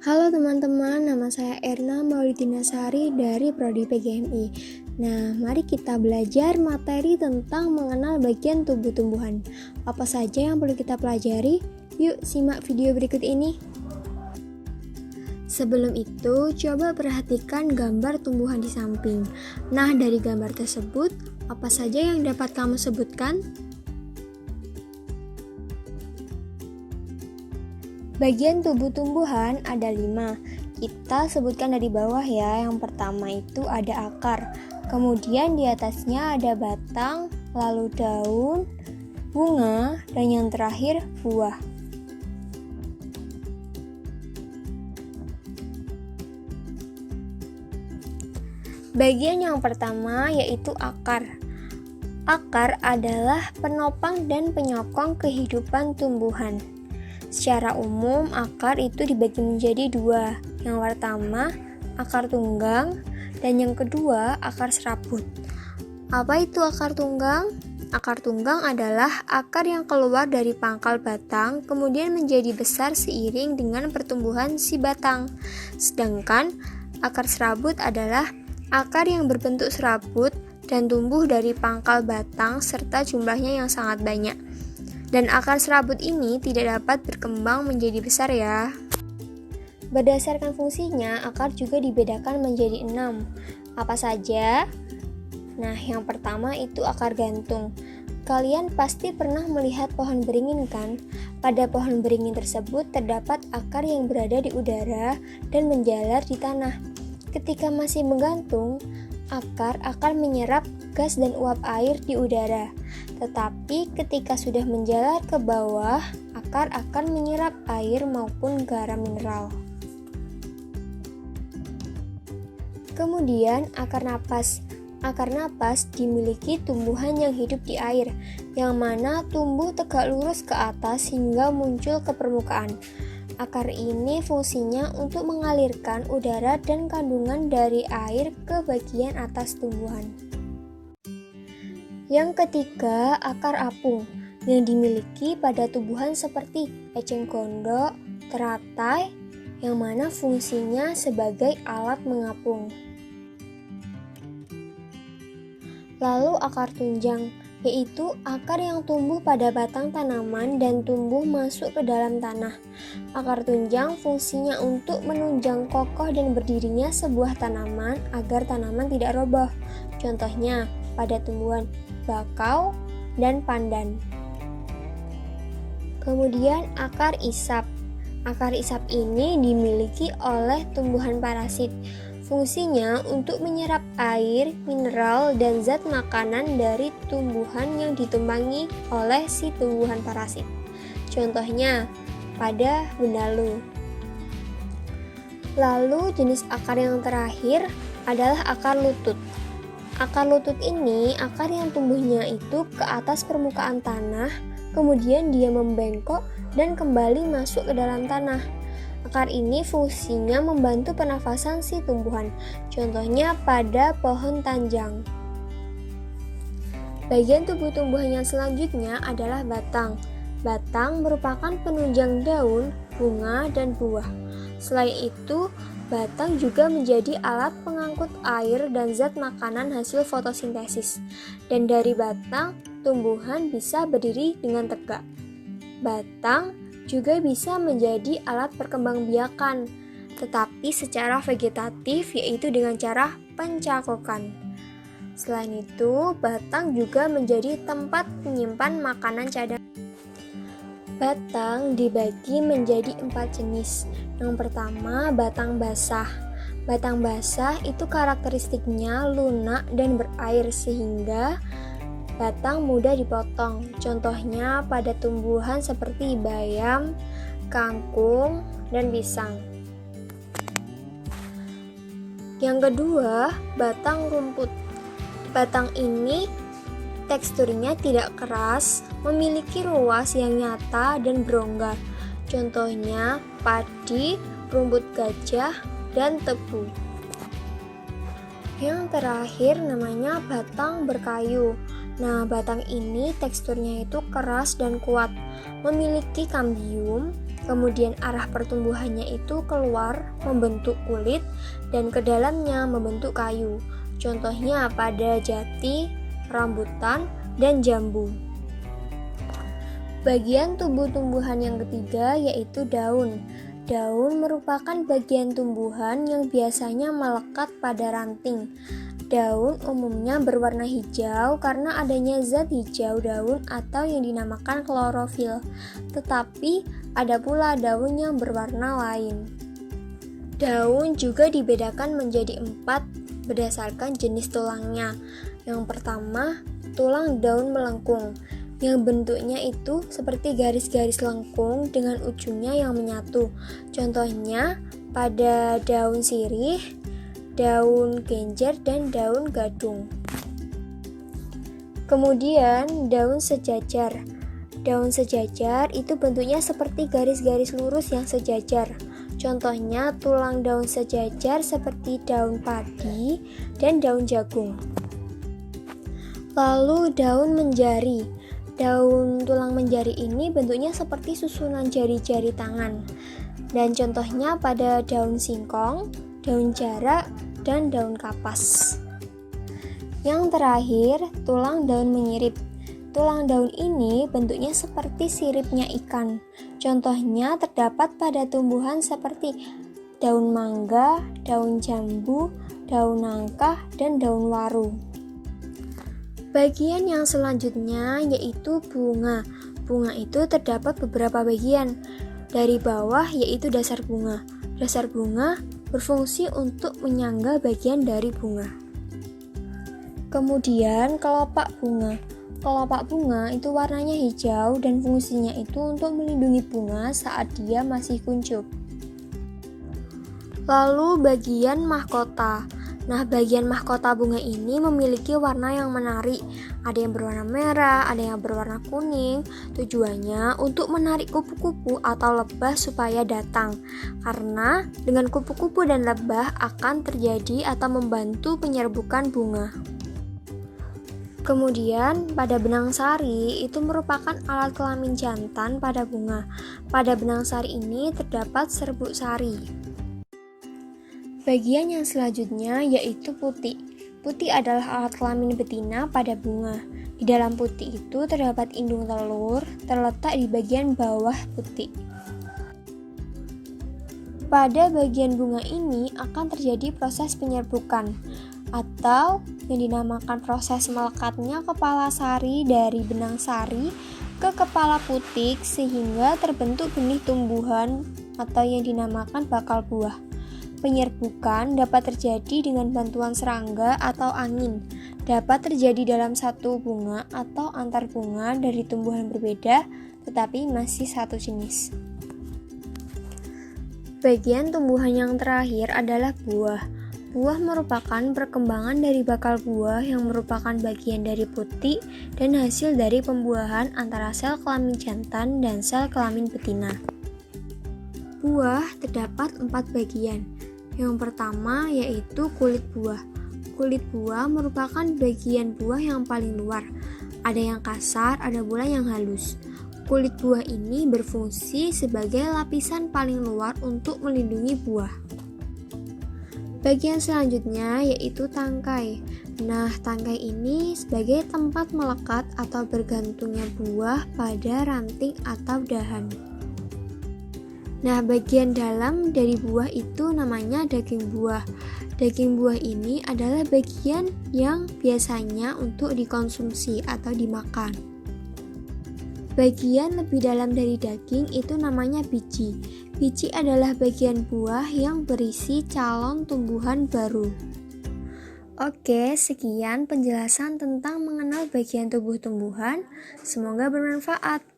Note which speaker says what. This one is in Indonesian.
Speaker 1: Halo teman-teman, nama saya Erna Maulidinasari dari Prodi PGMI. Nah, mari kita belajar materi tentang mengenal bagian tubuh tumbuhan. Apa saja yang perlu kita pelajari? Yuk, simak video berikut ini. Sebelum itu, coba perhatikan gambar tumbuhan di samping. Nah, dari gambar tersebut, apa saja yang dapat kamu sebutkan? Bagian tubuh tumbuhan ada 5. Kita sebutkan dari bawah ya. Yang pertama itu ada akar. Kemudian di atasnya ada batang, lalu daun, bunga, dan yang terakhir buah. Bagian yang pertama yaitu akar. Akar adalah penopang dan penyokong kehidupan tumbuhan. Secara umum, akar itu dibagi menjadi 2. Yang pertama, akar tunggang, dan yang kedua, akar serabut. Apa itu akar tunggang? Akar tunggang adalah akar yang keluar dari pangkal batang, kemudian menjadi besar seiring dengan pertumbuhan si batang. Sedangkan, akar serabut adalah akar yang berbentuk serabut dan tumbuh dari pangkal batang serta jumlahnya yang sangat banyak. Dan akar serabut ini tidak dapat berkembang menjadi besar ya. Berdasarkan fungsinya, akar juga dibedakan menjadi 6. Apa saja? Nah, yang pertama itu akar gantung. Kalian pasti pernah melihat pohon beringin kan? Pada pohon beringin tersebut terdapat akar yang berada di udara dan menjalar di tanah. Ketika masih menggantung, akar akan menyerap gas dan uap air di udara. Tetapi ketika sudah menjalar ke bawah, akar akan menyerap air maupun garam mineral. Kemudian akar napas. Akar napas dimiliki tumbuhan yang hidup di air, yang mana tumbuh tegak lurus ke atas hingga muncul ke permukaan. Akar ini fungsinya untuk mengalirkan udara dan kandungan dari air ke bagian atas tumbuhan. Yang ketiga, akar apung yang dimiliki pada tumbuhan seperti eceng gondok, teratai, yang mana fungsinya sebagai alat mengapung. Lalu akar tunjang, yaitu akar yang tumbuh pada batang tanaman dan tumbuh masuk ke dalam tanah. Akar tunjang fungsinya untuk menunjang kokoh dan berdirinya sebuah tanaman agar tanaman tidak roboh. Contohnya pada tumbuhan bakau dan pandan. Kemudian akar isap. Akar isap ini dimiliki oleh tumbuhan parasit. Fungsinya untuk menyerap air, mineral, dan zat makanan dari tumbuhan yang ditumpangi oleh si tumbuhan parasit. Contohnya pada benalu. Lalu jenis akar yang terakhir adalah akar lutut. Akar lutut ini akar yang tumbuhnya itu ke atas permukaan tanah, kemudian dia membengkok dan kembali masuk ke dalam tanah. Akar ini fungsinya membantu pernafasan si tumbuhan, contohnya pada pohon tanjang. Bagian tubuh tumbuhan yang selanjutnya adalah batang. Batang merupakan penunjang daun, bunga, dan buah. Selain itu, batang juga menjadi alat pengangkut air dan zat makanan hasil fotosintesis. Dan dari batang, tumbuhan bisa berdiri dengan tegak. Batang juga bisa menjadi alat perkembangbiakan, tetapi secara vegetatif, yaitu dengan cara pencakokan. Selain itu, batang juga menjadi tempat menyimpan makanan cadangan. Batang dibagi menjadi 4 jenis. Yang pertama, batang basah. Batang basah itu karakteristiknya lunak dan berair sehingga batang mudah dipotong. Contohnya pada tumbuhan seperti bayam, kangkung, dan pisang. Yang kedua, batang rumput. Batang ini teksturnya tidak keras, memiliki ruas yang nyata dan berongga. Contohnya padi, rumput gajah, dan tebu. Yang terakhir namanya batang berkayu. Nah, batang ini teksturnya itu keras dan kuat, memiliki kambium, Kemudian arah pertumbuhannya itu keluar membentuk kulit dan ke dalamnya membentuk kayu. Contohnya pada jati, rambutan, dan jambu. Bagian tubuh tumbuhan yang ketiga yaitu daun. Daun merupakan bagian tumbuhan yang biasanya melekat pada ranting. Daun umumnya berwarna hijau karena adanya zat hijau daun atau yang dinamakan klorofil. Tetapi ada pula daun yang berwarna lain. Daun juga dibedakan menjadi 4 berdasarkan jenis tulangnya. Yang pertama, tulang daun melengkung, yang bentuknya itu seperti garis-garis lengkung dengan ujungnya yang menyatu. Contohnya pada daun sirih, daun genjer, dan daun gadung. Kemudian daun sejajar. Daun sejajar itu bentuknya seperti garis-garis lurus yang sejajar. Contohnya tulang daun sejajar seperti daun padi dan daun jagung. Lalu daun menjari. Daun tulang menjari ini bentuknya seperti susunan jari-jari tangan. Dan contohnya pada daun singkong, daun jarak, dan daun kapas. Yang terakhir, tulang daun menyirip. Tulang daun ini bentuknya seperti siripnya ikan. Contohnya terdapat pada tumbuhan seperti daun mangga, daun jambu, daun nangka, dan daun waru. Bagian yang selanjutnya yaitu bunga. Bunga itu terdapat beberapa bagian. Dari bawah yaitu dasar bunga. Dasar bunga berfungsi untuk menyangga bagian dari bunga. Kemudian kelopak bunga. Kelopak bunga itu warnanya hijau dan fungsinya itu untuk melindungi bunga saat dia masih kuncup. Lalu bagian mahkota. Nah, bagian mahkota bunga ini memiliki warna yang menarik. Ada yang berwarna merah, ada yang berwarna kuning. Tujuannya untuk menarik kupu-kupu atau lebah supaya datang. Karena dengan kupu-kupu dan lebah akan terjadi atau membantu penyerbukan bunga. Kemudian, pada benang sari itu merupakan alat kelamin jantan pada bunga. Pada benang sari ini terdapat serbuk sari. Bagian yang selanjutnya yaitu putik. Putik adalah alat kelamin betina pada bunga. Di dalam putik itu terdapat indung telur terletak di bagian bawah putik. Pada bagian bunga ini akan terjadi proses penyerbukan atau yang dinamakan proses melekatnya kepala sari dari benang sari ke kepala putik sehingga terbentuk benih tumbuhan atau yang dinamakan bakal buah. Penyerbukan dapat terjadi dengan bantuan serangga atau angin. Dapat terjadi dalam satu bunga atau antar bunga dari tumbuhan berbeda tetapi masih satu jenis. Bagian tumbuhan yang terakhir adalah buah. Buah merupakan perkembangan dari bakal buah yang merupakan bagian dari putik dan hasil dari pembuahan antara sel kelamin jantan dan sel kelamin betina. Buah terdapat 4 bagian. Yang pertama yaitu kulit buah. Kulit buah merupakan bagian buah yang paling luar. Ada yang kasar, ada pula yang halus. Kulit buah ini berfungsi sebagai lapisan paling luar untuk melindungi buah. Bagian selanjutnya yaitu tangkai. Nah, tangkai ini sebagai tempat melekat atau bergantungnya buah pada ranting atau dahan. Nah, bagian dalam dari buah itu namanya daging buah. Daging buah ini adalah bagian yang biasanya untuk dikonsumsi atau dimakan. Bagian lebih dalam dari daging itu namanya biji. Biji adalah bagian buah yang berisi calon tumbuhan baru. Oke, sekian penjelasan tentang mengenal bagian tubuh tumbuhan. Semoga bermanfaat.